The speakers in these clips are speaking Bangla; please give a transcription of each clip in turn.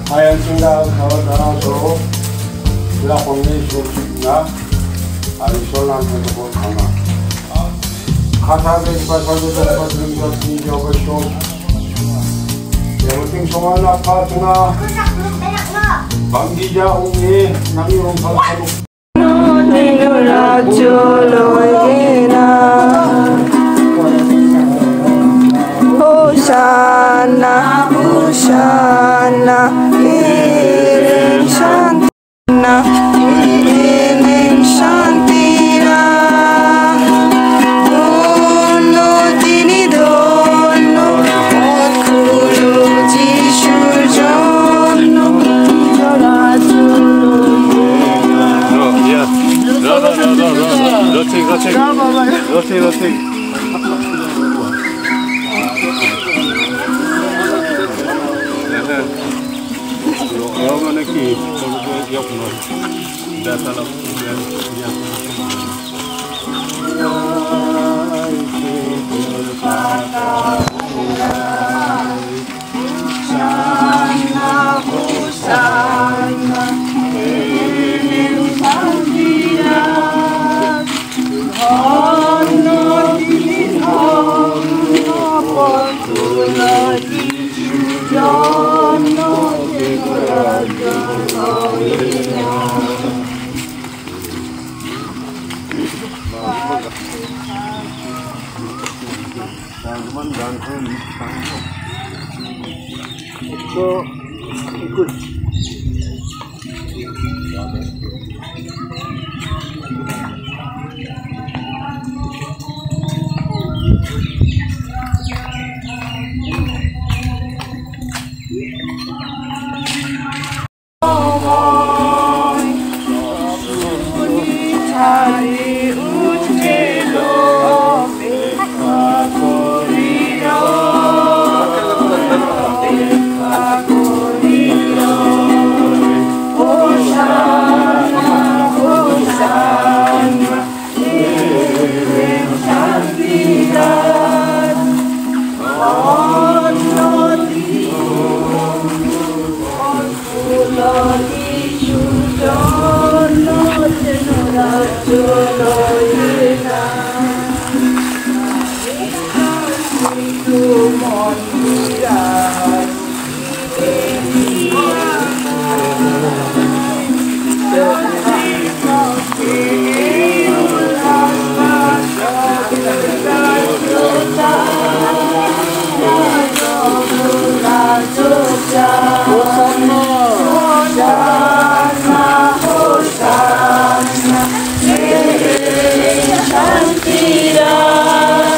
하얀 층가 가서 그라 공연이 좋습니다. 아리솔한테도 볼 강화. 가사를 빠져도 빠지는 것이 저것이고 everything 소만 아파트나 방기자 옹이 남이 옹살하고 너는 줄로이나 호산나 호산나 이름 샨티나 이름 샨티라 돈노 디니돈노 오쿠루 지슈존노 이더라줄로 Rotate. Rogan aqui, eu vou dessa lá, so good.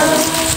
Giorno,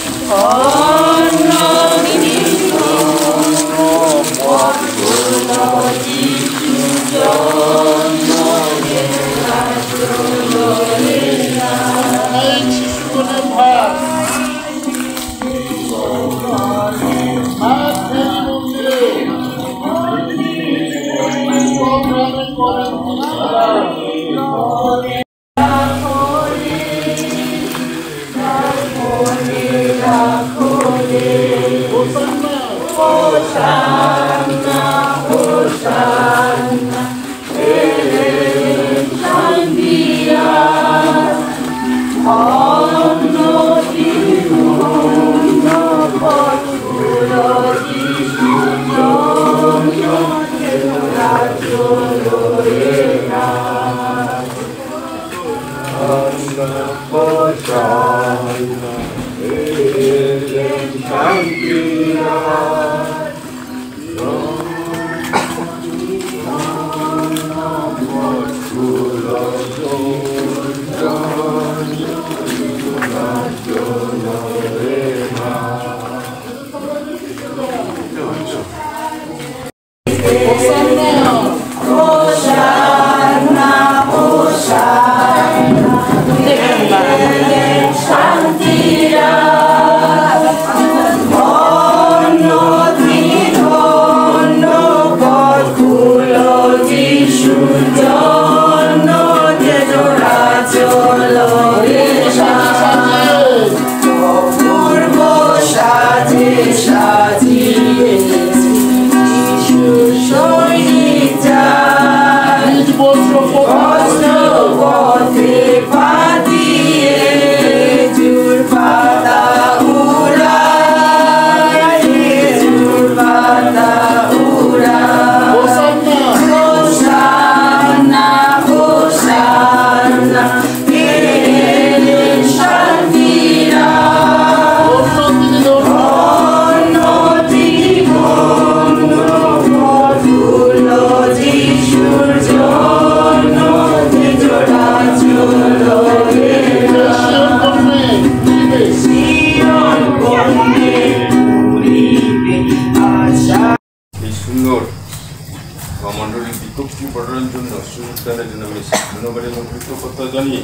সুযোগদানের জন্য আমি ধন্যবাদ এবং কৃতজ্ঞতা জানিয়ে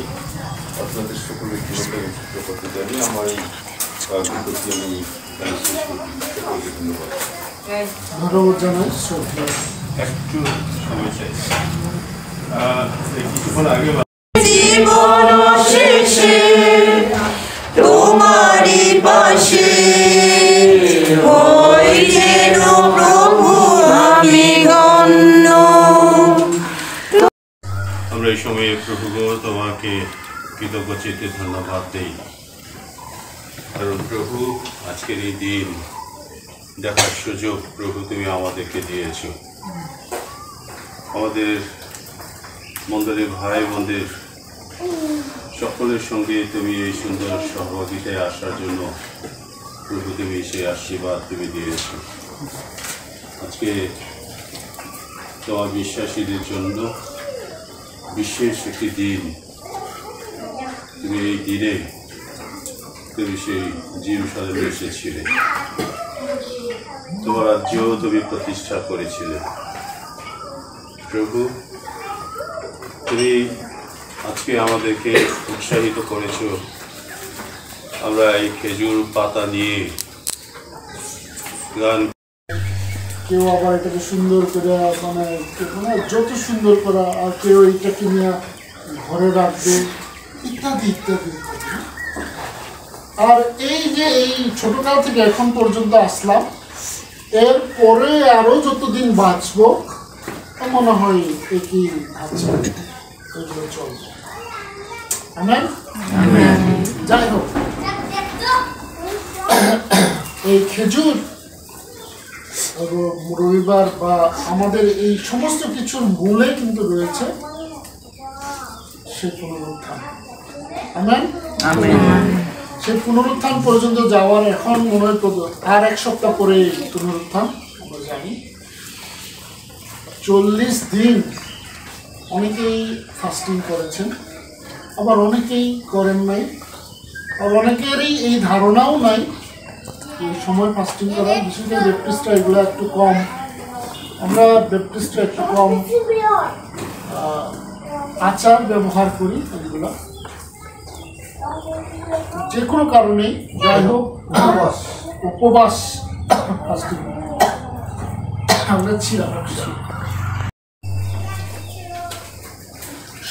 আপনাদের সকলের কৃতজ্ঞতা জানিয়ে আমার এই বিজ্ঞপ্তি আমি সকলকে ধন্যবাদ জানাই। একটু সময় চাই কিছুক্ষণ আগে জীবন শেষে তোমারই পাশে হই যেন প্রভু আমি গণ্য। আমরা এই সময়ে প্রভু তোমাকে কৃতজ্ঞ চিত্তে ধন্যবাদ দেই, কারণ প্রভু আজকের এই দিন দেখার সুযোগ প্রভু তুমি আমাদেরকে দিয়েছ। আমাদের মন্দিরের ভাই বোনদের সকলের সঙ্গে তুমি এই সুন্দর সহযোগিতায় আসার জন্য প্রভু তুমি সেই আশীর্বাদ তুমি দিয়েছ। আজকে তোমার বিশ্বাসীদের জন্য বিশেষ একটি দিন, তুমি এই দিনে তুমি সেই জেরুজালেমে এসেছিলে, তোমার রাজ্য তুমি প্রতিষ্ঠা করেছিলে। প্রভু তুমি আজকে আমাদেরকে উৎসাহিত করেছ। আমরা এই খেজুর পাতা নিয়ে গান, কেউ আবার এটাকে সুন্দর করে মানে যত সুন্দর করা, আর কেউ এইটাকে নিয়ে ঘরে রাখবে ইত্যাদি ইত্যাদি। আর এই যে এই ছোটকাল থেকে এখন পর্যন্ত আসলাম, এরপরে আরো যতদিন বাঁচবো মনে হয় একই ধাঁচে এগুলো চলবে। আমেন। যাই হোক, এই খেজুর রবিবার বা আমাদের এই সমস্ত কিছুর মূলে কিন্তু রয়েছে সেই পুনরুত্থান। আমেন। সেই পুনরুত্থান পর্যন্ত যাওয়ার এখন মনে হয় আর এক সপ্তাহ পরে পুনরুত্থান আমরা জানি। 40 দিন অনেকেই ফাস্টিং করেছেন, আবার অনেকেই করেন নাই, আর অনেকেরই এই ধারণাও নাই এই সময় ফাস্টিং করা। বিশেষ করে ব্যাপটিস্টরা এগুলো একটু কম, আমরা ব্যাপটিস্টরা একটু কম আচার ব্যবহার করি এগুলো। যে কোনো কারণেই যাই হোক, উপবাস ফাস্টিং আমরা ছিলাম।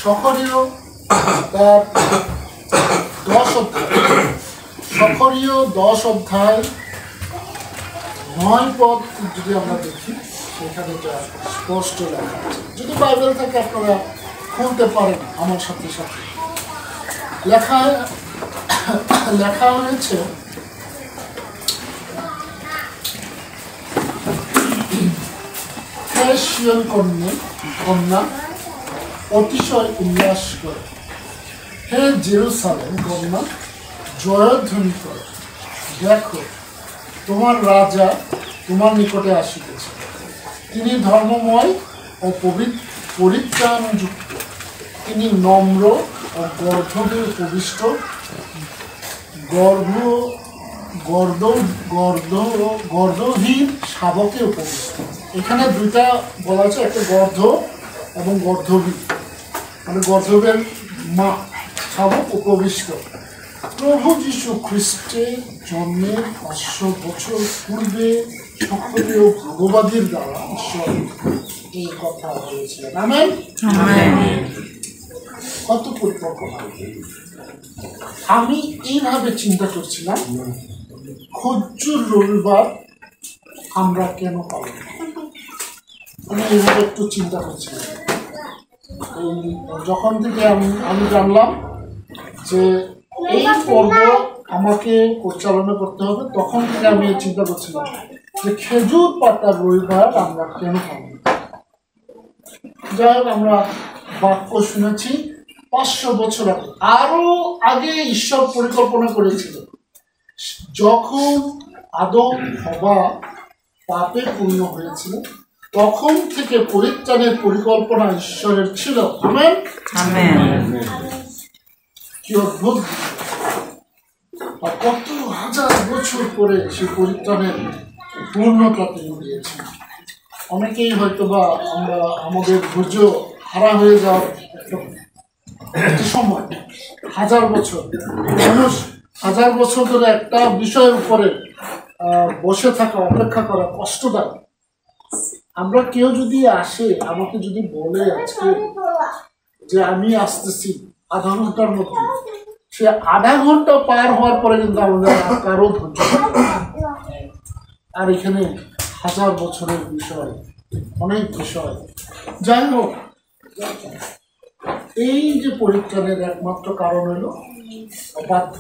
সখরীয় তার 10 অধ্যায়, সখরীয় 10 অধ্যায় 9 পদ যদি আমরা দেখি, সেখানে এটা স্পষ্ট লেখা আছে। যদি বাইবেল থেকে আপনারা খুলতে পারেন আমার সাথে সাথে, লেখা হয়েছে হে সিয়ন কন্যা অতিশয় উল্লাস করে, হে জেরুসালেম কন্যা জয়ধ্বনি করে, দেখো তোমার রাজা তোমার নিকটে আসিতেছে, তিনি ধর্মময় ও পরিত্রাণযুক্ত, তিনি নম্র ও গর্ধবে উপবিষ্ট, গর্ধহীন শাবকে উপবিষ্ট। এখানে দুইটা বলা আছে, একটা গর্ধ এবং গর্ধবী, মানে গর্ধবের মা, শাবক উপবিষ্ট। প্রভু যীশু খ্রিস্টের জন্মের 500 বছর পূর্বে সকলীয় ভাগবাদীর দ্বারা ঈশ্বর এই কথা বলেছিলেন। আমেন। কত পরিকল্পনা! আমি এইভাবে চিন্তা করছিলাম, খেজুর রবিবার আমরা কেন পালন করি? আমি এইভাবে একটু চিন্তা করছিলাম। যখন থেকে আমি জানলাম যে এই পর্ব আমাকে পরিচালনা করতে হবে, তখন থেকে আমি চিন্তা করছিলাম যে খেজুর পাতার রবিবার আমরা কেন পালন করি। যাই হোক, আমরা বাক্য শুনেছি 500 বছর আগে, আরো আগে ঈশ্বর পরিকল্পনা করেছিল। যখন আদম হওয়া পাপে পূর্ণ হয়েছিল, তখন থেকে পরিত্রাণের পরিকল্পনা ঈশ্বরের ছিল। আমেন। কি অদ্ভুত! কত হাজার বছর পরে সেই পরিত্রাণের পূর্ণতা তিনি দিয়েছেন। অনেকেই হয়তোবা আমরা আমাদের ধৈর্য হারা হয়ে যাওয়ার একটা সময়। 1000 বছর মানুষ 1000 বছর ধরে একটা বিষয়ের উপরে বসে থাকা, অপেক্ষা করা কষ্টদায়ক। আমরা কেউ যদি আসে, আমাকে যদি বলে আজকে যে আমি আসতেছি আধা ঘন্টার মধ্যে, সে আধা ঘন্টা পার হওয়ার পরে কিন্তু আমাদের কারো ধৈর্য। আর এখানে 1000 বছরের বিষয়, অনেক বিষয়। যাই হোক, এই যে পরিত্রাণের একমাত্র কারণ হলো অবাধ্য,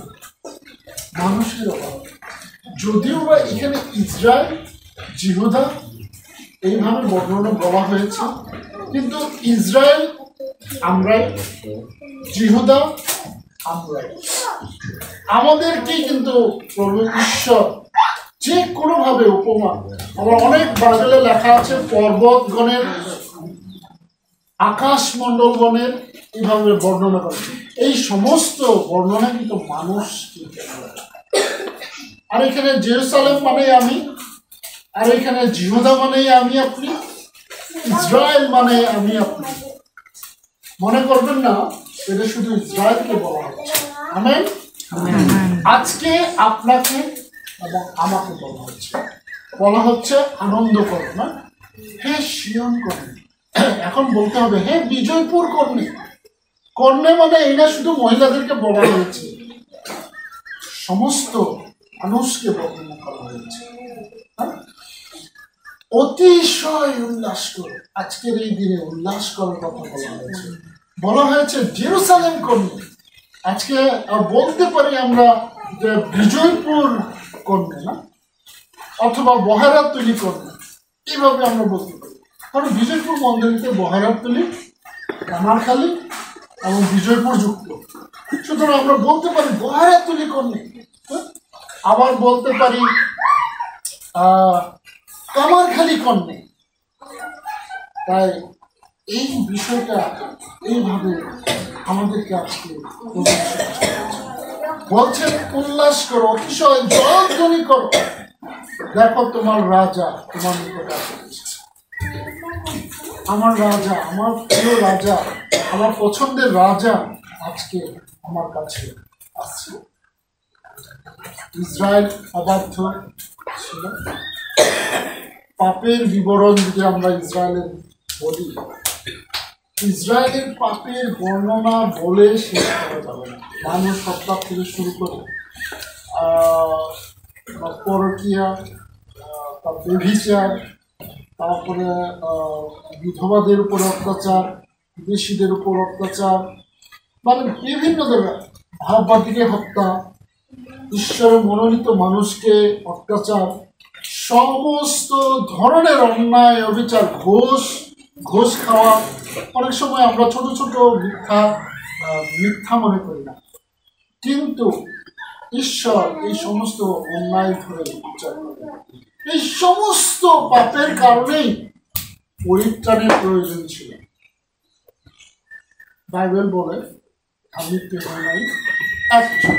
মানুষের অভাব। যদিও বা এখানে ইসরায়েল, জিহুদা এইভাবে বর্ণনা বলা হয়েছে, কিন্তু ইসরায়েল আমরাই, জিহুদা আমরাই। আমাদেরকেই কিন্তু প্রভু ঈশ্বর যে কোনোভাবে উপমা, আবার অনেক বাইবেলে লেখা আছে পর্বতগণের, আকাশমণ্ডলগণের, এইভাবে বর্ণনা করে। এই সমস্ত বর্ণনা কিন্তু মানুষ। আর এখানে জেরুসালেম মানে আমি, আর এখানে জিহুদা মানে আমি আপনি, ইসরায়েল মানে আমি আপনি। মনে করবেন না এটা শুধু ইসরায়েলকে বলা হচ্ছে। আমেন। আজকে আপনাকে এবং আমাকে বলা হচ্ছে আনন্দ করো না, হে সিয়ন কর্ণে। এখন বলতে হবে হে বিজয়পুর কর্ণে। কর্ণে মানে এই না শুধু মহিলাদেরকে বলা হয়েছে, সমস্ত মানুষকে বর্ণনা করা হয়েছে। অতিশয় উল্লাস করো, আজকের এই দিনে উল্লাস করার কথা বলা হয়েছে জেরুসালেম কর্ণে। আজকে বলতে পারি আমরা যে বিজয়পুর কর্ণে না, অথবা বহেরাতলি কর্ণে, এইভাবে আমরা বলতে পারি। কারণ বিজয়পুর মন্দিরতে বহেরাতলি, কামারখালী এবং বিজয়পুর যুক্ত, সুতরাং আমরা বলতে পারি বহেরাতলি কর্ণে। আবার বলতে পারি কামারখালী কর্ণে। তাই এই বিষয়টা এইভাবে আমাদেরকে আজকে বলছেন উল্লাস করো, অতিশয় জয়ধ্বনি করো, দেখো তোমার রাজা তোমার নিকটে আসছে। আমার রাজা, আমার প্রিয় রাজা, আমার পছন্দের রাজা আজকে আমার কাছে আসছে। ইসরায়েল অবাধ্য ছিল। পাপের বিবরণ যদি আমরা ইসরায়েলের বলি, ইসরায়েলের পাপের বর্ণনা বলে শেষ করা যাবে না। মানুষ হত্যা থেকে শুরু করে পরকীয়া, ব্যভিচার, তারপরে বিধবাদের উপর অত্যাচার, বিদেশিদের উপর অত্যাচার, মানে বিভিন্ন ধরনের ভাববাদীকে হত্যা, ঈশ্বরের মনোনীত মানুষকে অত্যাচার, সমস্ত ধরনের অন্যায় অবিচার, ঘোষ খাওয়া। অনেক সময় আমরা ছোট ছোট মিথ্যা মনে করি না, কিন্তু ঈশ্বর এই সমস্ত অন্যায় ধরে বিচার করেন। এই সমস্ত পাপের কারণেই পরিত্রাণের প্রয়োজন ছিল। বাইবেল বলে ধার্মিক কেহ নাই, একজন,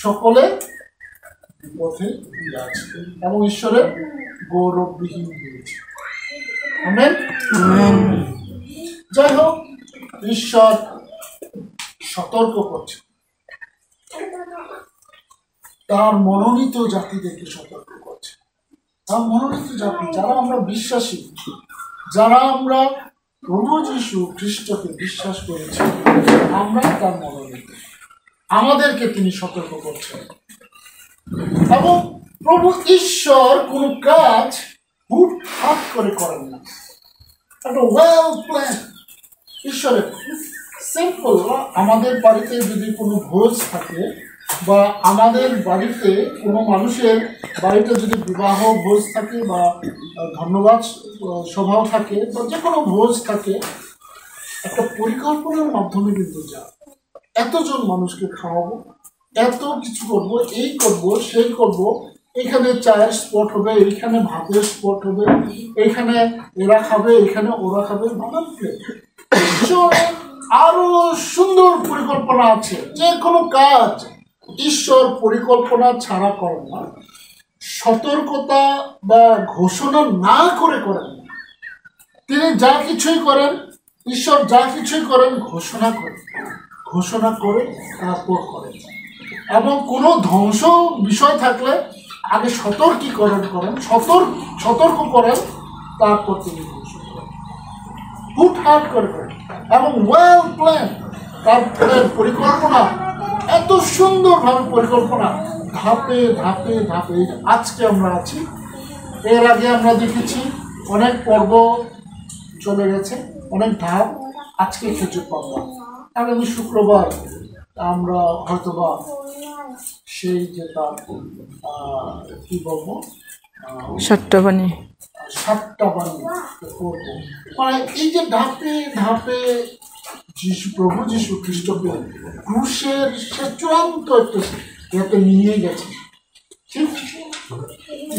সকলে পথে আছে এবং ঈশ্বরের গৌরববিহীন হয়েছে। আমেন। যাই হোক, ঈশ্বর সতর্ক করছে, তার মনোনীত জাতিদেরকে সতর্ক করছে। তার মনোনীত জাতি যারা আমরা বিশ্বাসী, যারা আমরা প্রভু যীশু খ্রিস্টকে বিশ্বাস করেছি, আমরা তার মনোনীত, আমাদেরকে তিনি সতর্ক করছেন। এবং প্রভু ঈশ্বর কোন কাজ হুটহাট করে করেন না, একটা ওয়েল প্ল্যান ঈশ্বরের। সিম্পল, আমাদের বাড়িতে যদি কোনো ভোজ থাকে, বা আমাদের বাড়িতে কোনো মানুষের বাড়িতে যদি বিবাহ ভোজ থাকে, বা ধন্যবাদ সভাও থাকে, বা যে কোনো ভোজ থাকে, একটা পরিকল্পনার মাধ্যমে কিন্তু যায়। এতজন মানুষকে খাওয়াবো, এত কিছু করবো, এই করবো, সেই করবো, এখানে চায়ের স্পট হবে, এইখানে ভাতের স্পট হবে, এইখানে এরা খাবে, এখানে ওরা খাবে, নানান আরো সুন্দর পরিকল্পনা আছে। যে কোনো কাজ ঈশ্বর পরিকল্পনা ছাড়া করেন না, সতর্কতা বা ঘোষণা না করে করেন না। তিনি যা কিছুই করেন ঈশ্বর যা কিছুই করেন ঘোষণা করে তারপর করেন। এবং কোনো ধ্বংস বিষয় থাকলে আগে সতর্ক করেন, তারপর তিনি ধ্বংস করেন। হুটহাট করে করেন এবং ওয়েল প্ল্যান, তারপরে পরিকল্পনা, এত সুন্দরভাবে পরিকল্পনা, ধাপে ধাপে ধাপে। আজকে আমরা আছি, এর আগে আমরা দেখেছি অনেক পর্ব চলে গেছে, অনেক ধাপ। আজকে খেজুর পাতা, আগামী শুক্রবার আমরা হয়তোবা সেই যে তার কি বলবো, 7টা বাণী করবো। মানে এই যে ধাপে ধাপে প্রভু যীশু খ্রিস্টকে ক্রুশের সে চূড়ান্ত একটা নিয়ে গেছে। ঠিক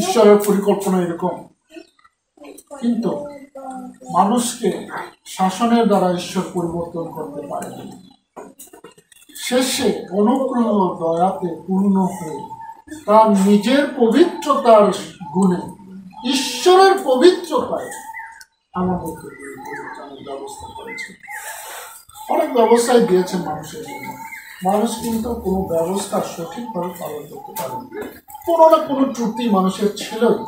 ঈশ্বরের পরিকল্পনা এরকম, কিন্তু মানুষকে শাসনের দ্বারা ঈশ্বর পরিবর্তন করতে পারে। শেষে অনুগ্রহ দয়াতে পূর্ণ হয়ে তার নিজের পবিত্রতার গুণে ঈশ্বরের পবিত্রতায় আমাদেরকে ব্যবস্থা করেছে। অনেক ব্যবস্থাই দিয়েছেন মানুষের জন্য, মানুষ কিন্তু কোনো ব্যবস্থা সঠিকভাবে পালন করতে পারে কোনো না কোনো ত্রুটি মানুষের ছিলই।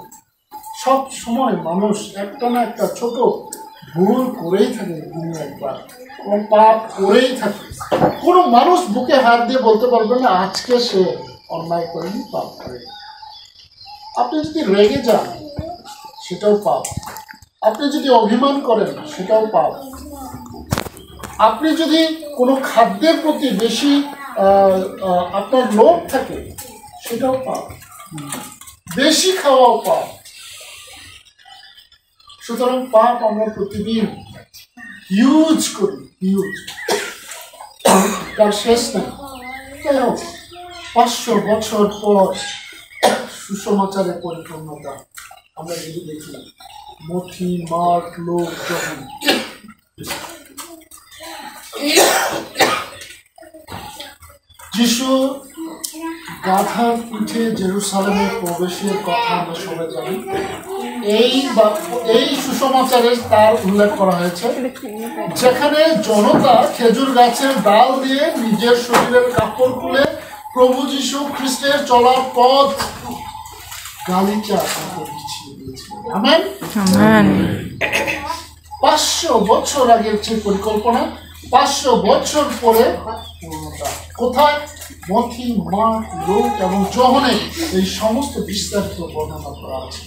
সব সময় মানুষ একটা না একটা ছোট ভুল করেই থাকে, দিনে একবার পাপ করেই থাকে। কোনো মানুষ বুকে হাত দিয়ে বলতে পারবে না আজকে সে অন্যায় করেনি, পাপ করেনি। আপনি যদি রেগে যান সেটাও পাপ, আপনি যদি অভিমান করেন সেটাও পাপ, আপনি যদি কোনো খাদ্যের প্রতি বেশি আপনার লোভ থাকে সেটাও পাপ, বেশি খাওয়াও পাপ। সুতরাং পাপ আমরা প্রতিদিন হিউজ করি, তার শেষ নেই। যাই হোক, 500 বছর পর সুসমাচারের পরিপূর্ণতা আমরা যদি দেখি, মথি, মার্ক, লোক, যখন যিশু গাধার পিঠে জেরুসালেমের প্রবেশের কথা আমরা সবাই জানি। এই সুসমাচারে তার উল্লেখ করা হয়েছে, যেখানে জনতা খেজুর গাছের ডাল দিয়ে নিজের শরীরের কাপড় খুলে প্রভু যীশু খ্রিস্টের চলার পথ গালিচা বিছিয়ে দিয়েছিল। আমেন। 500 বছর আগের যে পরিকল্পনা, 500 বছর পরে পূর্ণতা। কোথায়? মথি, মার্ক, লুক এবং যোহনে এই সমস্ত বিস্তারিত বর্ণনা করা আছে।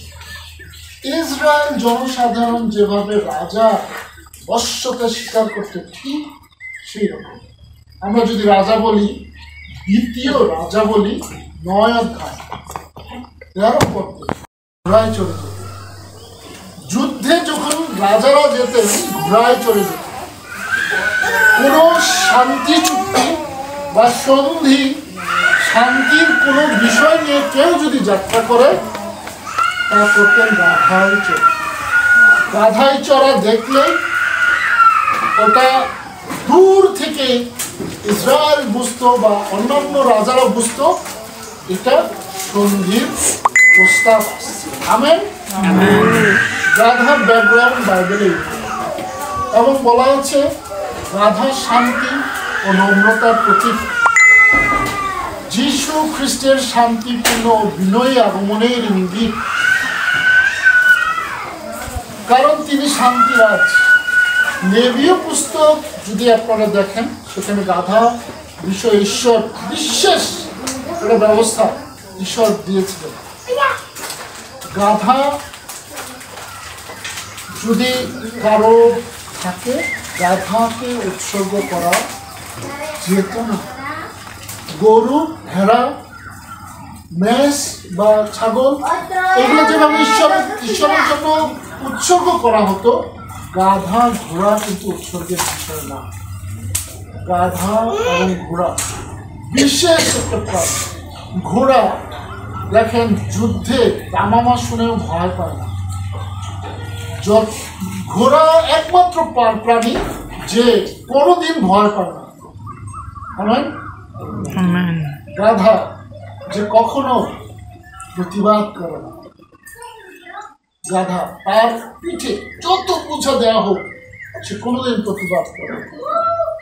ইসরায়েল জনসাধারণ যেভাবে রাজা বশ্যতা স্বীকার করতে, ঠিক সেই রকম আমরা যদি রাজা বলি, 2 রাজা বলি 9 অধ্যায় 13 পদে ঘোড়ায় চড়ে যেত। যুদ্ধে যখন রাজারা যেতেন ঘোড়ায় চড়ে যেত। কোনো শান্তি চুক্তি বা সন্ধি, শান্তির কোনো বিষয় নিয়ে কেউ যদি যাত্রা করে তা করতেন গাধায় চড়ে। গাধায় চড়া দেখলে ওটা দূর থেকে ইসরায়েল বুঝতো বা অন্যান্য রাজারা বুঝতো এটা সন্ধির প্রস্তাব আসছে। আমেন। গাধার ব্যাকগ্রাউন্ড বাইবেলে এবং বলা হচ্ছে গাধা শান্তি ও নম্রতার প্রতীক। যীশু খ্রিস্টের শান্তিপূর্ণ বিনয়ী আগমনের ইঙ্গিত, কারণ তিনি শান্তিরাজ। লেবীয় পুস্তক যদি আপনারা দেখেন, সেখানে গাধা বিষয় ঈশ্বর বিশেষ একটা ব্যবস্থা ঈশ্বর দিয়েছিলেন। গাধা যদি কারো থাকে, গাধাকে উৎসর্গ করা যেত না। গরু, ভেড়া, মেষ বা ছাগল, এগুলো যেভাবে ঈশ্বরের জন্য উৎসর্গ করা হতো, গাধা, ঘোড়া কিন্তু উৎসর্গের বিষয় না। গাধা এবং ঘোড়া বিশেষ একটা প্রাণ। ঘোড়া দেখেন যুদ্ধে দামামা শুনেও ভয় পায় না। ঘোড়া একমাত্র প্রাণী যে কোনোদিন ভয় পায় না। গাধা যে কখনো প্রতিবাদ করে না। গাধা তার পিঠে যত বোঝা দেওয়া হোক সে কোনোদিন প্রতিবাদ করে না।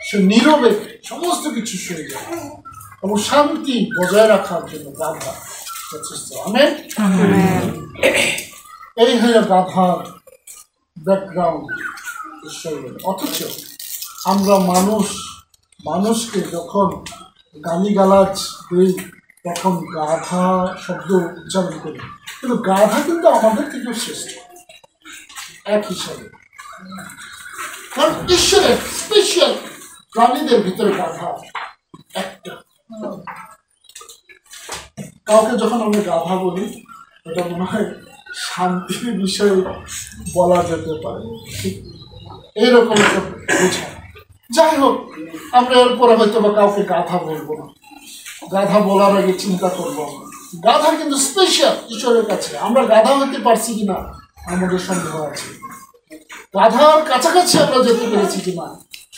সে নীরবে সমস্ত কিছু সয়ে যায় এবং শান্তি বজায় রাখার জন্য গাধা যথেষ্ট। আমেন। এই হলো গাধার ব্যাকগ্রাউন্ড ঈশ্বরের। অথচ আমরা মানুষকে যখন গালিগালাজ দিই তখন গাধা শব্দ উচ্চারণ করি, কিন্তু গাধা কিন্তু আমাদের থেকেও শ্রেষ্ঠ এক হিসাবে। কারণ ঈশ্বরের স্পেশাল প্রাণীদের ভিতরে গাধা একটা। কাউকে যখন আমরা গাধা বলি এটা মনে হয় শান্তির বিষয়ে বলা যেতে পারে, ঠিক এইরকম একটা বোঝায়। যাই হোক, আমরা এরপরে হয়তো বা কাউকে গাধা বলবো না, গাধা বলার আগে চিন্তা করবো। গাধা কিন্তু স্পেশাল ঈশ্বরের কাছে। আমরা গাধা হতে পারছি কিনা আমাদের সন্দেহ আছে, গাধার কাছাকাছি আমরা যেতে পেরেছি কিনা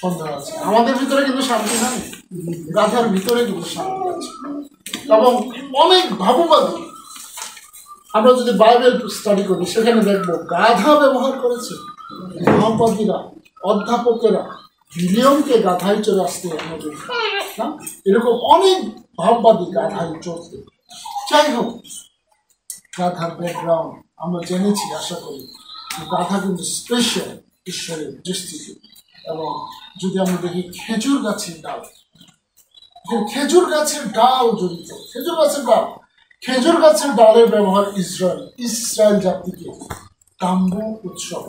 সন্দেহ আছে। আমাদের ভিতরে কিন্তু শান্তি নাই, গাধার ভিতরে কিন্তু শান্তি আছে। এবং অনেক ভাববাদী, আমরা যদি বাইবেল স্টাডি করি সেখানে দেখবো গাধা ব্যবহার করেছে ভাববাদীরা, অধ্যাপকেরা বিলিয়নকে গাধায় চলে আসতে আমাদের না, এরকম অনেক ভাববাদী গাধায় চলতে। যাই হোক, গাধার ব্যাকগ্রাউন্ড আমরা জেনেছি, আশা করি গাধা কিন্তু স্পেশাল ঈশ্বরের দৃষ্টিতে। এবং যদি আমরা দেখি খেজুর গাছের ডাল, খেজুর গাছের ডাল জড়িত, খেজুর গাছের ডালের ব্যবহার ইসরায়েল জাতিকে তাম্বু উৎসব,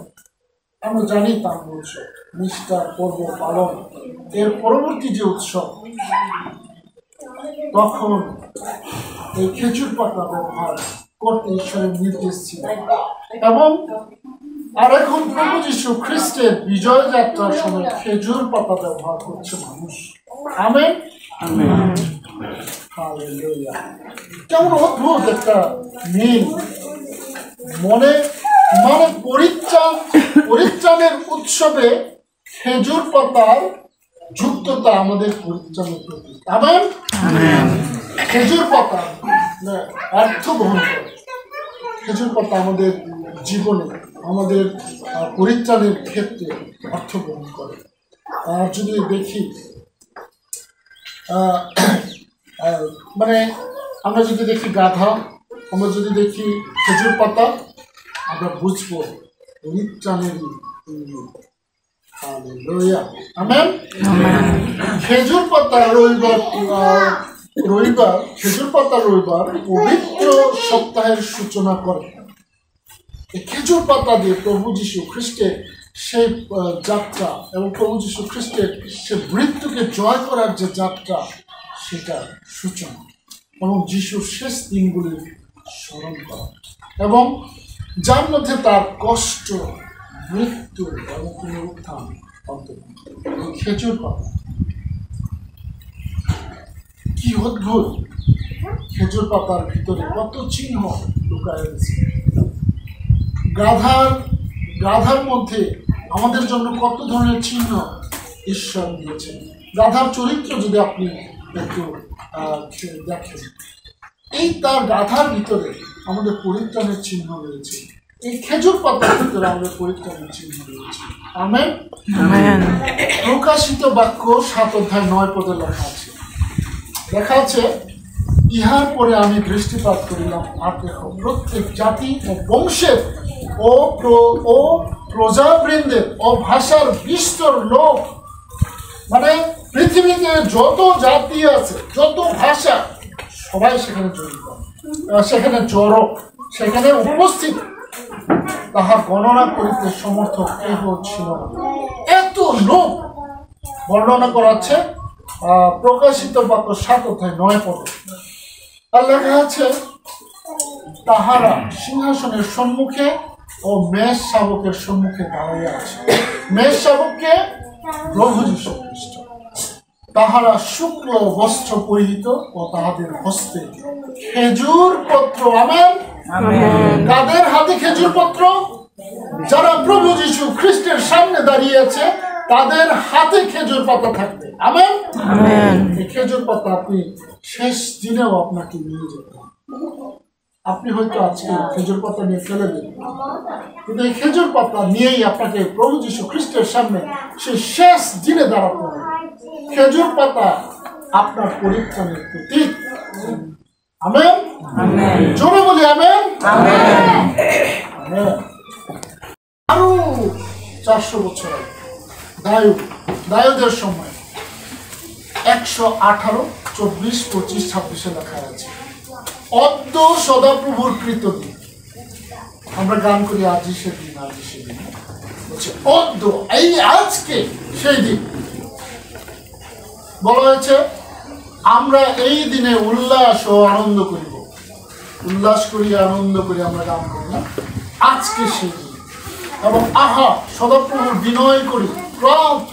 আমরা জানি তাম্বু উৎসব নিষ্ঠার পর্ব পালন, এর পরবর্তী যে উৎসব, তখন এই খেজুর পাতা ব্যবহার করতে ঈশ্বরের নির্দেশ ছিল। এবং আর এখন প্রভু যীশু খ্রিস্টের বিজয় যাত্রার সময় খেজুর পাতা ব্যবহার করছে মানুষ। আমেন। হালেলুয়া। কেমন অদ্ভুত একটা মিল, মানে পরিত্রাণের উৎসবে খেজুর পাতার যুক্ততা আমাদের পরিত্রাণের প্রতি। আমেন। খেজুর পাতা অর্থ বহন করে, খেজুর পাতা আমাদের জীবনে, আমাদের পরিত্রাণের ক্ষেত্রে অর্থ বহন করে। আর যদি দেখি মানে আমরা যদি দেখি গাধা, আমরা যদি দেখি খেজুর পাতা, আমরা বুঝবো পরিত্রাণেরই। খেজুর পাতা রবিবার পবিত্র সপ্তাহের সূচনা করে। খেজুর পাতা দিয়ে প্রভু যীশু খ্রিস্টের সেই যাত্রা এবং প্রভু যীশু খ্রিস্টের সে মৃত্যুকে জয় করার যে যাত্রা, সেটার সূচনা এবং যীশুর শেষ দিনগুলির স্মরণ করা, এবং যার মধ্যে তার কষ্ট, মৃত্যু এবং পুনরুত্থান অন্তর্ভুক্ত। খেজুর পাতা কি অদ্ভুত! খেজুর পাতার ভিতরে কত চিহ্ন লুকায় রয়েছে। গাধার মধ্যে আমাদের জন্য কত ধরনের চিহ্ন ঈশ্বর দিয়েছেন। গাধার চরিত্র যদি আপনি একটু দেখেন, এই তার গাধার ভিতরে আমাদের পরিত্রাণের চিহ্ন রয়েছে, এই খেজুর পাতার ভিতরে আমাদের পরিত্রাণের চিহ্ন রয়েছে। আমেন। প্রকাশিত বাক্য 7:9 লেখা আছে, ইহার পরে আমি দৃষ্টিপাত করিলাম, আর দেখো প্রত্যেক জাতি ও বংশের ও প্রজাবৃন্দের ও ভাষার বিস্তর লোক, মানে পৃথিবীতে যত জাতি আছে, যত ভাষা, সবাই সেখানে জড়িত, সেখানে জড়ো, সেখানে উপস্থিত, তাহা গণনা করিতে সমর্থক কেহ ছিল না। এত লোক বর্ণনা করাচ্ছে প্রকাশিত বাক্য 7:9। আর লেখা আছে, তাহারা সিংহাসনের সম্মুখে ও মেষ শাবকের সম্মুখে দাঁড়াইয়া আছে। মেষ শাবককে প্রভু যীশু খ্রিস্ট। তাহারা শুক্ল বস্ত্র পরিহিত ও তাহাদের হস্তে খেজুর পত্র। আমেন। কাদের হাতে খেজুর পত্র? যারা প্রভু যীশু খ্রিস্টের সামনে দাঁড়িয়ে আছে, তাদের হাতে খেজুর পাতা থাকবে। আমেন। এই খেজুর পাতা আপনি শেষ দিনেও আপনাকে নিয়ে যেতে হবে। আপনি হয়তো আজকে খেজুর পাতা নিয়ে ফেলে দিন, কিন্তু এই খেজুর পাতা নিয়েই আপনাকে প্রভু যীশু খ্রিস্টের সামনে সেই শেষ দিনে দাঁড়াতে হবে। খেজুর পাতা আপনার পরিত্রাণের প্রতীক। আমেন, জোরে বলি আমেন। আরো 400 বছর দায়ুদের সময় 118, 24, 25, 26 লেখা আছে, অদ্য সদাপ্রভুর কৃত দিন। আমরা গান করি আজই সেদিন, আজই সেদিন, বলছে অদ্য, এই আজকে সেই দিন। বলা হয়েছে আমরা এই দিনে উল্লাস ও আনন্দ করিব। উল্লাস করি, আনন্দ করি, আমরা গান করি না? আজকে সেই দিন। এবং আহা সদাপ্রভু বিনয় করি,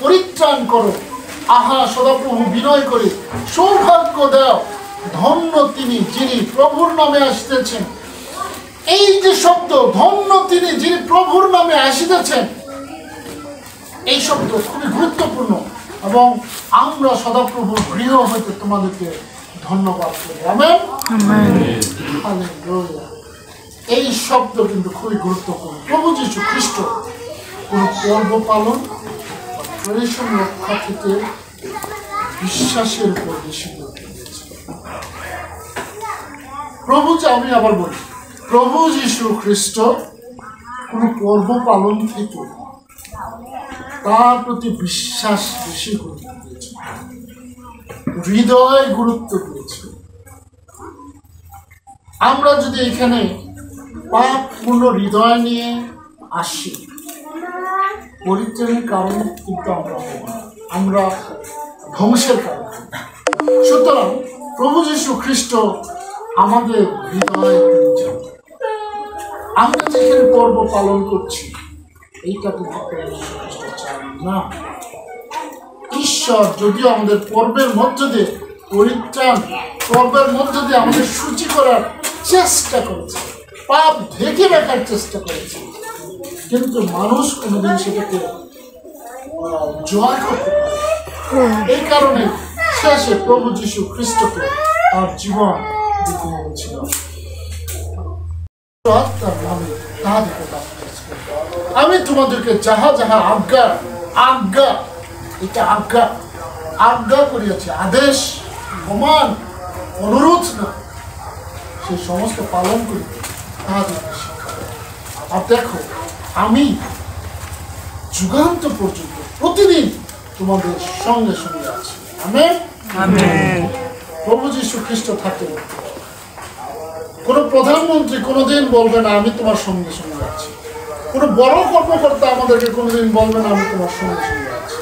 পরিত্রাণ করো। আহা সদাপ্রভু বিনয় করি, সৌভাগ্য দাও, ধন্য তিনি যিনি প্রভুর নামে আসিতেছেন। এই যে শব্দ ধন্য তিনি যিনি প্রভুর নামে আসিতেছেন, এই শব্দ খুবই গুরুত্বপূর্ণ। এবং আমরা সদাপ্রভুর গৃহ হইতে তোমাদেরকে ধন্যবাদ করি। Amen, hallelujah. এই শব্দ কিন্তু খুবই গুরুত্বপূর্ণ। প্রভু যীশু খ্রিস্ট কোন পর্ব পালন ট্রেডিশন রক্ষা থেকে বিশ্বাসের উপর বেশি গুরুত্ব দিয়েছে প্রভু। আমি আবার বলি, প্রভু যীশু খ্রিস্ট কোন পর্ব পালন থেকে তার প্রতি বিশ্বাস বেশি গুরুত্ব দিয়েছে, হৃদয় গুরুত্ব দিয়েছে। আমরা যদি এখানে পাপ পূর্ণ হৃদয় নিয়ে আসি, পরিত্রাণের কারণ কিন্তু আমরা হব না, আমরা ধ্বংসের কারণ। সুতরাং প্রভু যীশু খ্রিস্ট আমাদের হৃদয়, আমরা যেখানে পর্ব পালন করছি এইটা কিন্তু প্রভু যীশু খ্রিস্ট চান না। ঈশ্বর যদিও আমাদের পর্বের মধ্য দিয়ে পরিত্রাণ, পর্বের মধ্য দিয়ে আমাদের সূচি করার চেষ্টা করেছে, পাপ ঢেকে রাখার চেষ্টা করেছে, কিন্তু মানুষ কোনোদিন সেটাকে জয় করতে পারে। এই কারণে শেষে প্রভু যীশু খ্রিস্টকে তার জীবন দিতে হয়েছিল। আমি তোমাদেরকে যাহা যাহা আজ্ঞা এটা আজ্ঞা করিয়াছি, আদেশ, কমান্ড, অনুরোধ না, সেই সমস্ত পালন করি তাহাদেরকে শিক্ষা দেয়। আর দেখো, আমি যুগান্ত পর্যন্ত প্রতিদিন তোমাদের সঙ্গে সঙ্গে আছি। Amen, amen. প্রভু যীশু খ্রিস্ট থাকে, কোন প্রধানমন্ত্রী কোনোদিন বলবে না আমি তোমার সঙ্গে সঙ্গে আছি, কোন বড় কর্মকর্তা আমাদেরকে কোনোদিন বলবে না আমি তোমার সঙ্গে সঙ্গে আছি,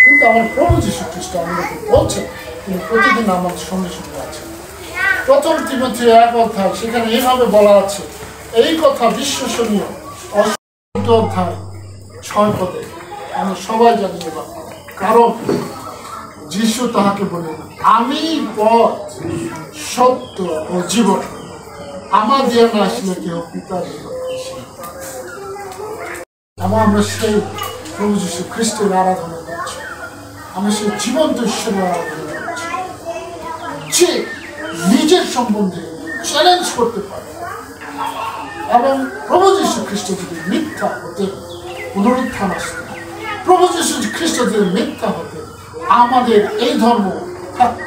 কিন্তু আমার প্রভু যীশু খ্রিস্ট আমাদেরকে বলছেন তিনি প্রতিদিন আমাদের সঙ্গে সঙ্গে আছেন। 1 তিমথি 1 অধ্যায়, সেখানে এইভাবে বলা আছে, এই কথা বিশ্বসনীয়, 8 অধ্যায় 6 পদে আমরা সবাই জানি। কারণ যীশু তাহাকে বলেন, আমি পথ, সত্য ও জীবন, আমার দিয়ে না আসলে কেউ পিতার এবং আমরা সেই প্রভু যীশু খ্রিস্টের আরাধনা করছি, আমরা সেই জীবন্ত ঈশ্বরের আরাধনা করছি, যে নিজের সম্বন্ধে চ্যালেঞ্জ করতে পারে। এবং প্রভু যীশু খ্রিস্ট যদি মিথ্যা হতে পুনরুত্থান আসতে, প্রভু যীশু খ্রিস্ট যদি মিথ্যা হতে আমাদের এই ধর্ম থাকত।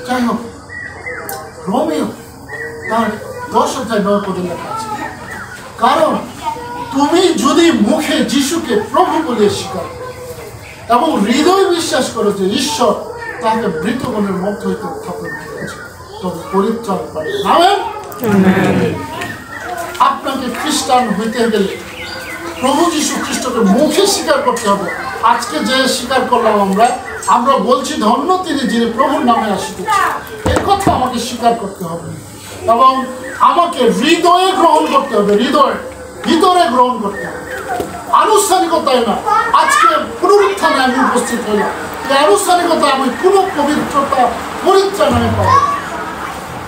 যাই হোক, রোমিও তার 10 অধ্যায় 9 পদে লেখা আছে, কারণ তুমি যদি মুখে যিশুকে প্রভু বলে স্বীকার করো এবং হৃদয় বিশ্বাস করো যে ঈশ্বর তাকে মৃতগণের মধ্য হইতে উত্থাপন করেছে, তবে পরিত্রাণ পাবে। আমেন। আপনাকে খ্রিস্টান হইতে গেলে প্রভু যীশু খ্রিস্টকে মুখে স্বীকার করতে হবে। আজকে যে স্বীকার করলাম আমরা বলছি ধন্য তিনি যিনি প্রভুর নামে আসিতেছেন, এর কথা আমাকে স্বীকার করতে হবে এবং আমাকে হৃদয়ে গ্রহণ করতে হবে, ভিতরে গ্রহণ করতে হবে, আনুষ্ঠানিকতায় না। আজকে পুনরুত্থানে আমি উপস্থিত হইলাম, এই আনুষ্ঠানিকতা আমি কোনো পবিত্রতা পরিত্রাণ আমি পাবো।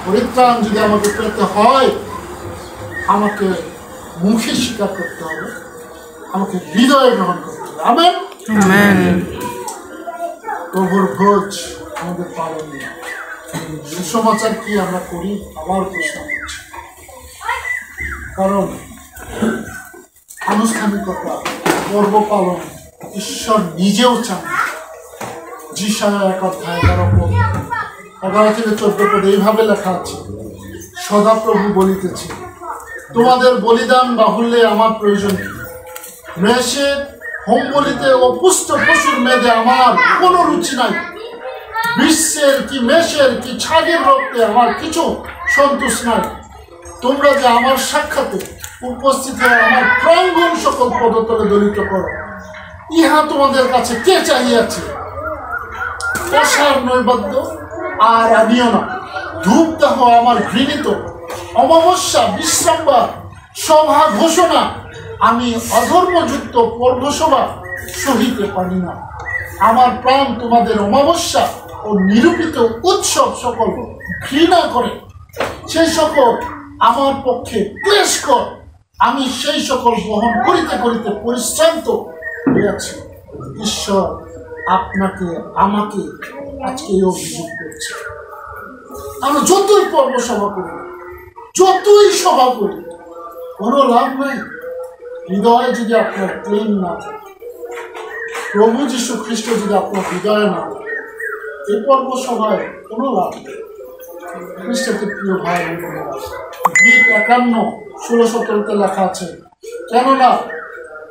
পরিত্রাণ যদি আমাকে পেতে হয়, আমাকে মুখে স্বীকার করতে হবে, আমাকে হৃদয়ে গ্রহণ করতে হবে। Amen, amen. প্রভুর ভোজ আমাদের পালন, সুসমাচার কি আমরা করি আবার প্রশ্ন করছি, কারণ আনুষ্ঠানিকতা পর্ব পালন ঈশ্বর নিজেও চান। যিশায়া 1:11-14 এইভাবে লেখা আছে, সদাপ্রভু বলিতেছে, তোমাদের বলিদান বাহুল্যে আমার প্রয়োজন কি? মেষের হোম বলিতে ও পুষ্ট পশুর মেদে আমার কোনো রুচি নাই। বিশ্বের কি মেষের কি ছাগের রক্তে আমার কিছু সন্তোষ নাই। তোমরা যে আমার সাক্ষাতে উপস্থিত হয়ে আমার প্রাঙ্গণ সকল পদতলে দলিত করো, ইহা তোমাদের কাছে কে চাহিয়াছে? পেশার নৈবেদ্য আর আনিও না, ধূপ দাহ আমার ঘৃণিত। অমাবস্যা বিশ্রামবার সভা ঘোষণা আমি অধর্মযুক্ত পর্বসভা সহিতে পারি না। আমার প্রাণ তোমাদের অমাবস্যা ও নিরূপিত উৎসব সকল ঘৃণা করে। সেই সকল আমার পক্ষে ক্লেশকর, আমি সেই সকল বহন করিতে করিতে পরিশ্রান্ত হইয়াছি। ঈশ্বর আপনাকে আমাকে আজকে এই অভিযোগ করছে, আমরা যতই পর্ব সভা করি, যতই সভা করি, কোনো লাভ নাই হৃদয়ে যদি আপনার প্রেম না থাকে, প্রভু যীশু খ্রিস্ট যদি আপনার হৃদয়ে না থাকে, এই পর্ব সভায় কোনো লাভ নেই। খ্রিস্টের প্রিয় ভাই বোনেরা, গীত 51:16-17 লেখা আছে, কেননা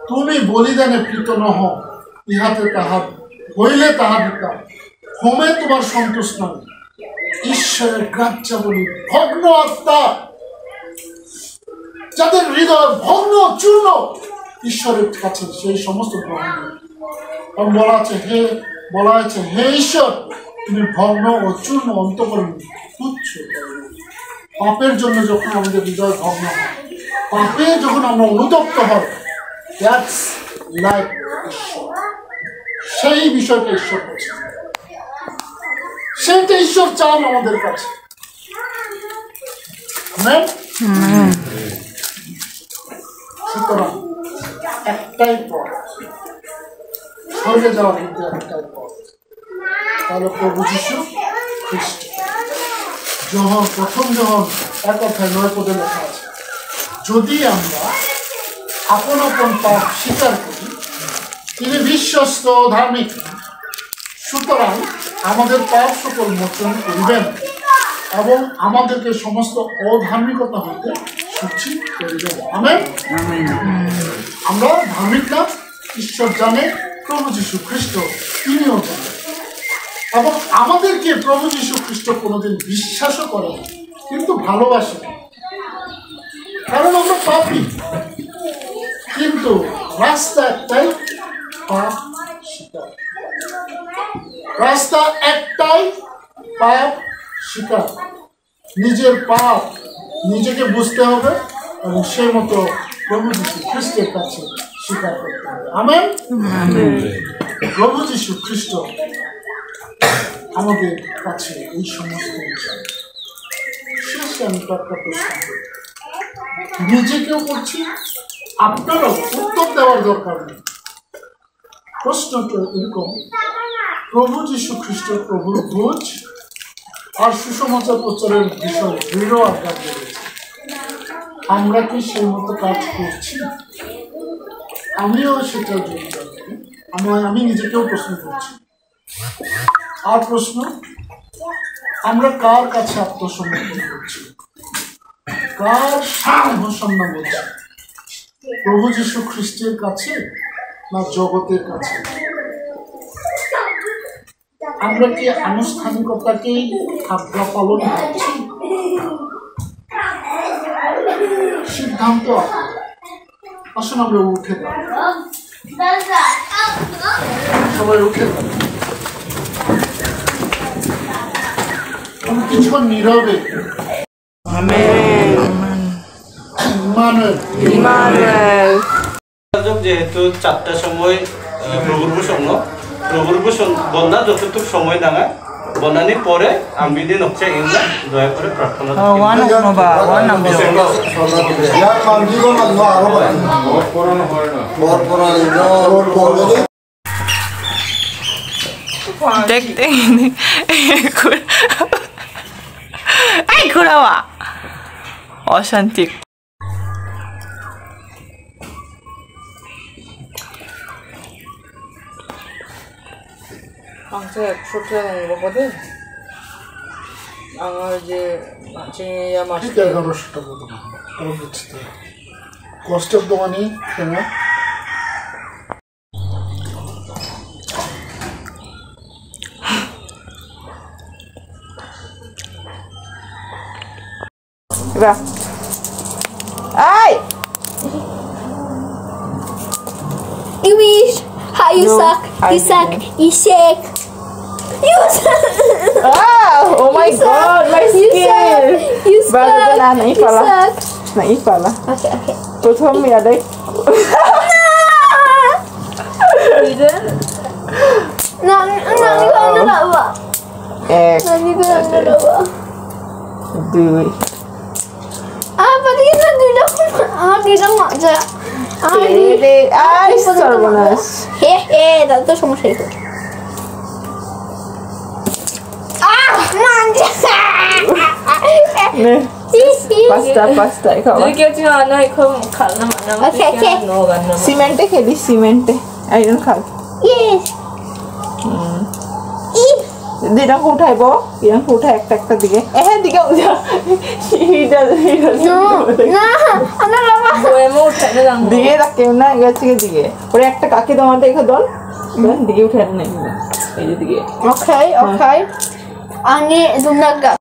তুমি বলিদানে প্রীত নহ, ইহাতে তাহা হইলে তাহা দিতাম। হোমে তোমার সন্তোষ নয়, ঈশ্বরের গ্রাহ্যাবলী ভগ্ন আত্মা, যাদের হৃদয় ভগ্ন চূর্ণ, ঈশ্বরের কাছে সেই সমস্ত গ্রহণ। এবং বলা আছে হে ঈশ্বর, তুমি ভগ্ন ও চূর্ণ অন্তঃকরণ তুচ্ছ। পাপের জন্য যখন আমাদের হৃদয় ভগ্ন হয়, পাপে যখন আমরা অনুতপ্ত হয়, দ্যাটস লাইক ঈশ্বর। সেই বিষয়টা ঈশ্বর করছে, সেইটা ঈশ্বর চান আমাদের কাছে। সুতরাং একটাই পথ, স্বর্গে যাওয়া কিন্তু একটাই পথ, তাহলে প্রভু যীশু খ্রিস্ট। প্রথম যখন 1:9 লেখা আছে, যদি আমরা আপন আপন পাপ স্বীকার করি, তিনি বিশ্বস্ত ধার্মিক, সুতরাং আমাদের পাপ সকল মোচন করিবেন এবং আমাদেরকে সমস্ত অধার্মিকতা হইতে সূচি করিবেন। আমেন। আমরা ধার্মিক না, ঈশ্বর জানে, প্রভু যীশু খ্রিস্ট তিনিও জানেন, এবং আমাদেরকে প্রভু যীশু খ্রিস্ট কোনোদিন বিশ্বাসও করেন, কিন্তু ভালোবাসেন, কারণ আমরা পাপী। কিন্তু রাস্তা একটাই, পাপ স্বীকার। রাস্তা একটাই, পাপ স্বীকার। নিজের পাপ নিজেকে বুঝতে হবে এবং সেই মতো প্রভু যীশু খ্রিস্টের কাছে স্বীকার করতে হবে। আমেন। প্রভু যীশু খ্রিস্ট আমাদের কাছে এই সমস্ত বিষয়। শেষে আমি একটা প্রশ্ন নিজেকেও করছি, আপনারাও উত্তর দেওয়ার দরকার নেই। প্রশ্নটা এরকম, প্রভু যীশু খ্রিস্ট প্রভুর ভোজ আর সুসমাচার প্রচারের বিষয় দৃঢ় আজ্ঞা দিয়েছে, আমরা কি সেই মতো কাজ করছি? আমিও সেটার জন্য আমি নিজেকেও প্রশ্ন করছি। আর প্রশ্ন, আমরা কার কাছে আত্মসমর্পণ করছি, কার সামনে ঘোষণা বলছি? প্রভু যীশু খ্রিস্টের কাছে না জগতের কাছে? আমরা কি আনুষ্ঠানিকতাকেই আজ্ঞা পালন করছি? সিদ্ধান্ত আসুন আমরা উঠে দাঁড়াই, সবাই উঠে দাঁড়াই, আমি কিছুক্ষণ নীরবে যেহেতু 4টার সময় প্রভুর প্রসন্ন বন্যা যতটুকু সময় দাঁড়ায় বনানির পরে আমি দিন হচ্ছে ইংলা দয়া করে প্রার্থনা দেখতে ঘোরাওয়া অশান্তি মাংস 100 টাকা নেবো কদে আমার যে চিংড়ি মাছ ঠিক 1100 টাকা তারপর দিচ্ছি তো কষ্ট অফ দ্য মানি কেনা Ra. Ay! You wish how you No, suck, I you suck, didn't. you shake. You suck. Ah! Oh my You god, suck, my you skin! suck, you Bago suck, ka na, you naipala. suck. Naipala. Okay, okay. প্রথম ইয়াদে No, no, no. এক দুই তিন আর সর্বনাশ হে হে দাদা তো সমস্যা হইতো নে পাঁচটা খাওয়া সিমেন্টে খেলি সিমেন্টে একজন খাল দিনক উঠাইব দিনক উঠাই একটা দিকে দিকে দিকে রাখে না গেছে দিকে ওরে একটা কাকি দমা দেখে দল দিকে উঠে নেই এই যে দিকে Okay, okay. Ani dumaga.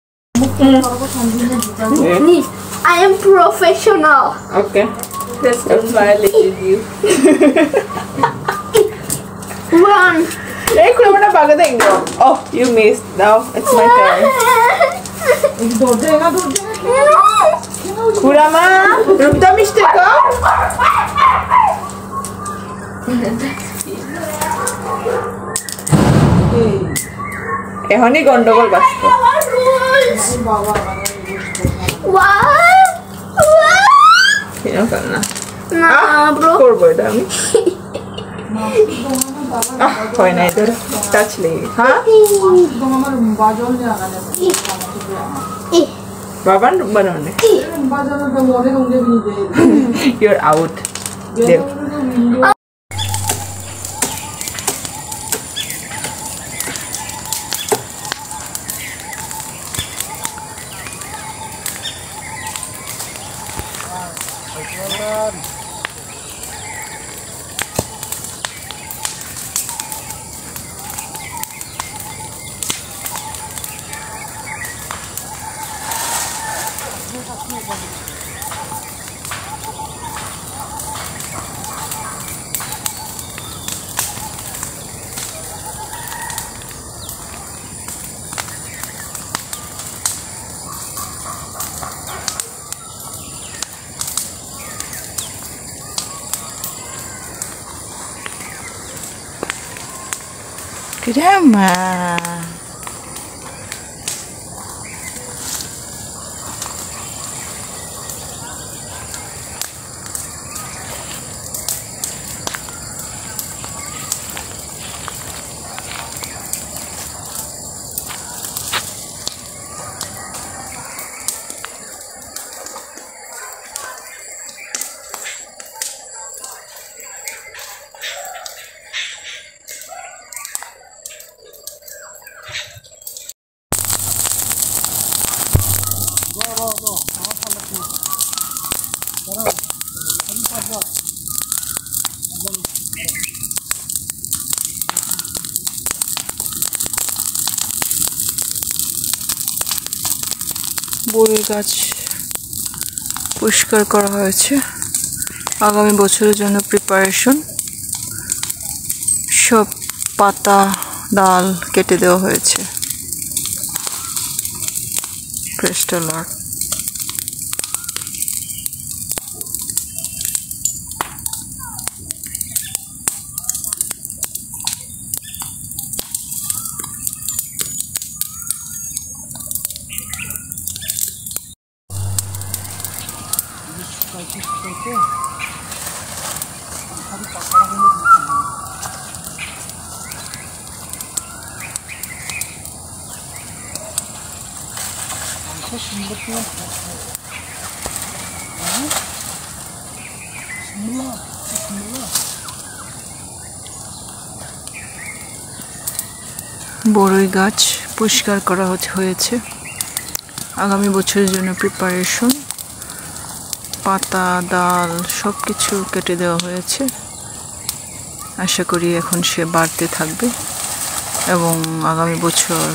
I am professional. Okay. Let's go violate you. Run. Hey, Kurama baga dengo. Oh, you missed. Now it's my turn. Kurama, rukta mishte ko. এখনই গন্ডগোল বাঁচত না bro করবো এটা আমি হয় না এদের টাচ লেগে হ্যাঁ বাবার বানানে ইউর আউট দেব Grandma. বড়ই গাছ পরিষ্কার করা হয়েছে আগামী বছরের জন্য প্রিপারেশন সব পাতা ডাল কেটে দেওয়া হয়েছে ক্রিস্টাল আর্ট বড়ই গাছ পরিষ্কার করা হয়েছে আগামী বছরের জন্য প্রিপারেশন। পাতা ডাল সব কিছু কেটে দেওয়া হয়েছে। আশা করি এখন সে বাড়তে থাকবে এবং আগামী বছর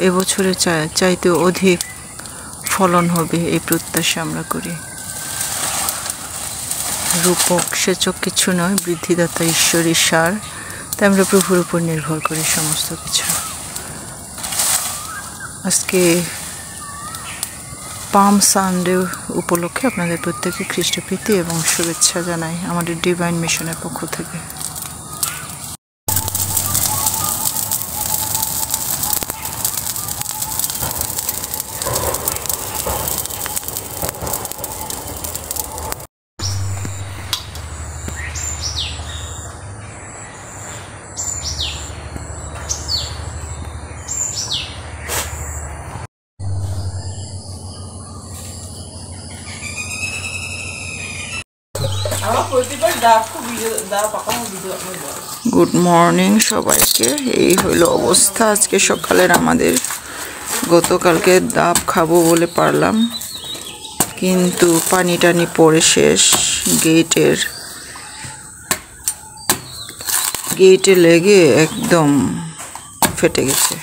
এবছরে চাইতে অধিক ফলন হবে এই প্রত্যাশা আমরা করি। রূপক সেচক কিছু নয়, বৃদ্ধিদাতা ঈশ্বরী সার, তাই আমরা প্রভুর উপর নির্ভর করি সমস্ত কিছু। আজকে পাম সানডে উপলক্ষে আপনাদের প্রত্যেকে খ্রিস্টপ্রীতি এবং শুভেচ্ছা জানাই আমাদের ডিভাইন মিশনের পক্ষ থেকে। গুড মর্নিং সবাইকে। এই হলো অবস্থা আজকে সকালের আমাদের। গতকালকে ডাব খাবো বলে পারলাম, কিন্তু পানি টানি পড়ে শেষ। গেটে লেগে একদম ফেটে গেছে।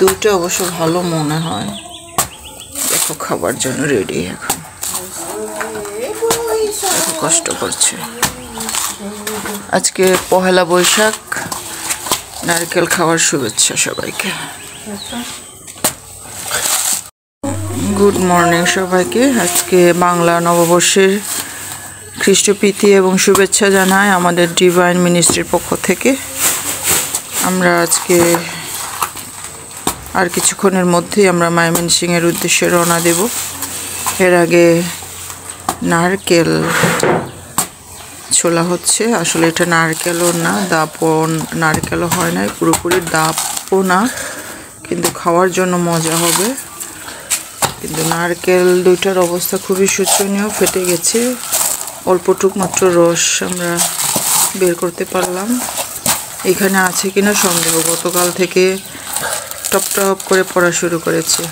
দুটো অবশ্য ভালো মনে হয়। দেখো খাবার জন্য রেডি, এখন কষ্ট করছে। আজকে পহেলা বৈশাখ, নারকেল খাওয়ার শুভেচ্ছা সবাইকে। গুড মর্নিং সবাইকে। আজকে বাংলা নববর্ষের খ্রিস্টপ্রীতি এবং শুভেচ্ছা জানাই আমাদের ডিভাইন মিনিস্ট্রির পক্ষ থেকে। আমরা আজকে আর কিছুক্ষণের মধ্যেই আমরা ময়মনসিংহের উদ্দেশ্যে রওনা দেব। এর আগে নারকেল ছোলা হচ্ছে। আসলে এটা নারকেলও না, দাপও নারকেলও হয় না, পুরোপুরি দাপও না, কিন্তু খাওয়ার জন্য মজা হবে। কিন্তু নারকেল দুইটার অবস্থা খুবই শোচনীয়, ফেটে গেছে। অল্পটুক মাত্র রস আমরা বের করতে পারলাম। এখানে আছে কিনা সন্দেহ। গতকাল থেকে টপ টপ করে পড়া শুরু করেছে।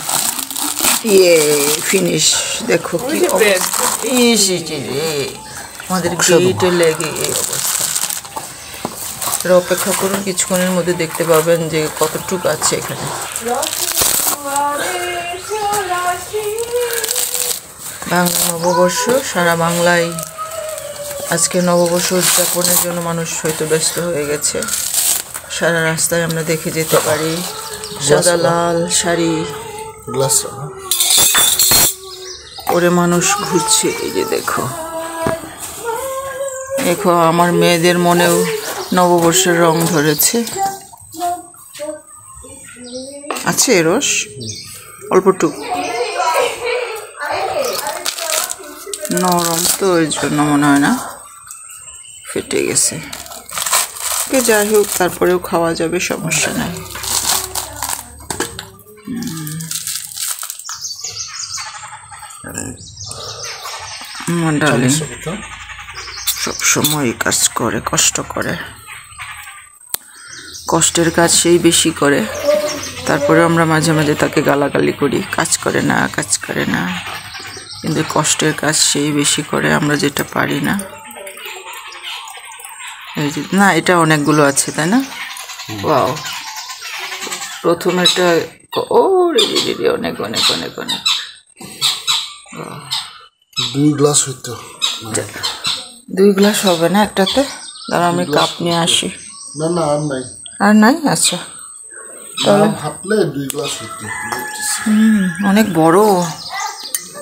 ফিনিশ। দেখো কি আমাদের গেটে লেগে এই অবস্থা। অপেক্ষা করুন, কিছুক্ষণের মধ্যে দেখতে পাবেন যে কতটুকু আছে এখানে। বাংলা নববর্ষ, সারা বাংলায় আজকে নববর্ষ উদযাপনের জন্য মানুষ হয়তো ব্যস্ত হয়ে গেছে। সারা রাস্তায় আমরা দেখে যেতে পারি সাদা লাল শাড়ি পরে মানুষ ঘুরছে। এই যে দেখো দেখো আমার মেয়েদের মনেও নববর্ষের রং ধরেছে। আছে রস অল্পটুক, নরম তো ওই জন্য মনে হয় না, ফেটে গেছে। যাই হোক, তারপরেও খাওয়া যাবে, সমস্যা নাই। ডার্লিং সবসময় কাজ করে, কষ্ট করে। কষ্টের কাজ সেই বেশি করে, তারপরে আমরা মাঝে মাঝে তাকে গালাগালি করি, কাজ করে না কাজ করে না, কিন্তু কষ্টের কাজ সেই বেশি করে, আমরা যেটা পারি না। এই যে না, এটা অনেকগুলো আছে তাই না? ওয়াও, প্রথমেটা ও রে অনেক অনেক অনেক অনেক। 2 গ্লাস হইতো। 2 গ্লাস হবে না একটাতে? দাঁড়া আমি কাপ নিয়ে আসি। না না, আর নাই। আর নাই? আচ্ছা, তাহলে ভাবলে 2 গ্লাস হইতো। অনেক বড়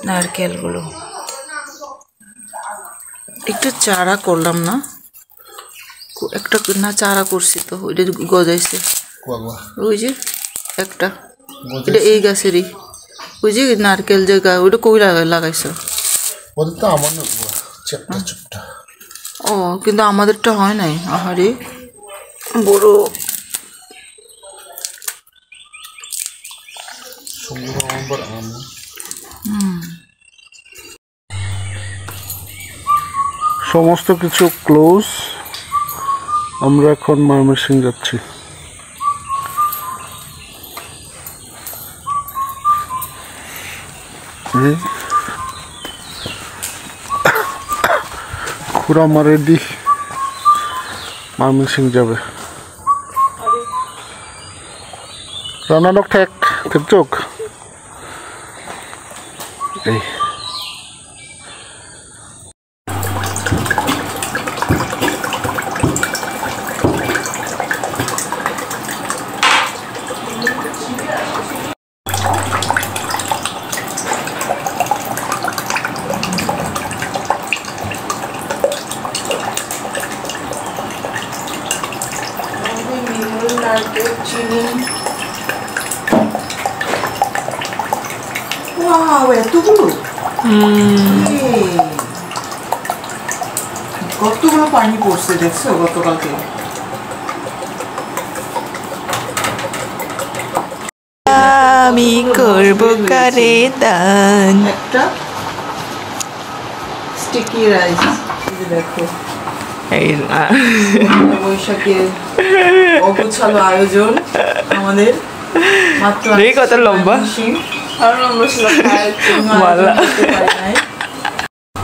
নারকেলগুলো। একটু চারা করলাম না, একটা না চারা করছি তো, ওইটা গজাইছে। ওই যে একটা, এটা এই গাছেরই, ওই যে নারকেল যে গাছ, ওইটা কই লাগাইছো? ওটা আমার না, চ্যাপটা চ্যাপটা। ও, কিন্তু আমাদেরটা হয় নাই। আহারে বড়। সমস্ত কিছু ক্লোজ। আমরা এখন ময়মনসিংহ যাচ্ছি। খুড়ামা রেডি, ময়মনসিংহ যাবে। রানাডক ঠেক চোখ এই ওয়াও, এতগুলো! কতগুলো পানি পড়ছে দেখছো গতকালকে। আমি করব কারে দান। একটা স্টিকি রাইস, দেখো এই না বৈশাখের অগোছালো আয়োজন আমাদের। মাত্র কত লম্বা আর আমরা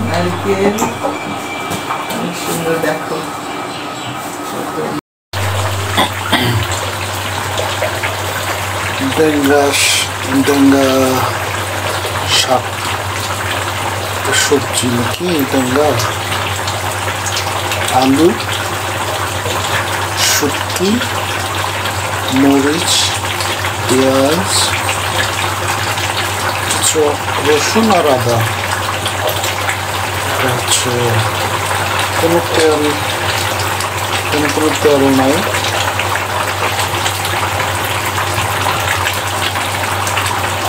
নারকেল সুন্দর, দেখো ডেঙ্গা শাক সবজি নাকি ডেঙ্গা, আলু, শুটকি, মরিচ, পেঁয়াজ, কিছু রসুন আর আদা। হচ্ছে কোনো তেল নাই।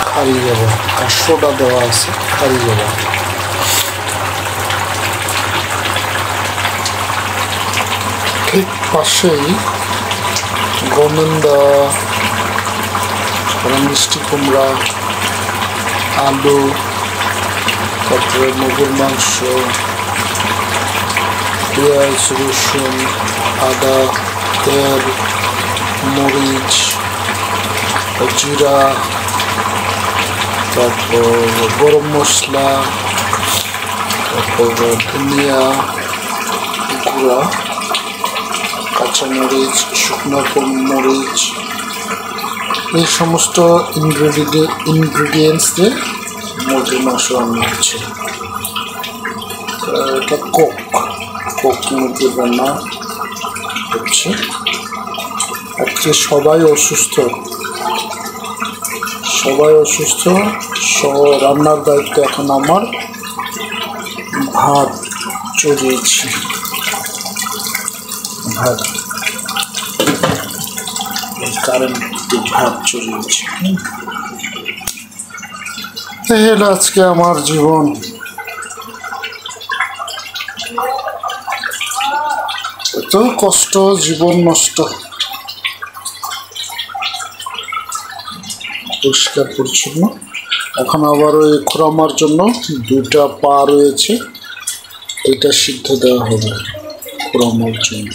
খারিয়ে যাবে, আর সোডা দেওয়া আছে, খারিয়ে যাবে। ঠিক পাশেই গোমেন্দা, মিষ্টি কুমড়া, আলু, তারপরে মুগুর মাংস, পেঁয়াজ, রসুন, আদা, তেল, মরিচ, জিরা, তারপর গরম মশলা, তারপর ধনিয়া গুঁড়া, কাঁচামরিচ, শুকনো মরিচ, এই সমস্ত ইনগ্রিডিয়েন্টস দিয়ে মুরগির মাংস রান্না হচ্ছে। এটা কোক মুরগির রান্না হচ্ছে। আজকে সবাই অসুস্থ, রান্নার দায়িত্ব এখন আমার। ভাত চড়িয়েছি, কারেন্ট ভাত চড়িয়েছি। এই হলো আজকে আমার জীবন। এত কষ্ট, জীবন নষ্ট। পরিষ্কার পরিচ্ছন্ন। এখন আবার ওই খুড়ামার জন্য 2টা পা রয়েছে, এটা সিদ্ধ দেওয়া হবে খুড়ামার জন্য।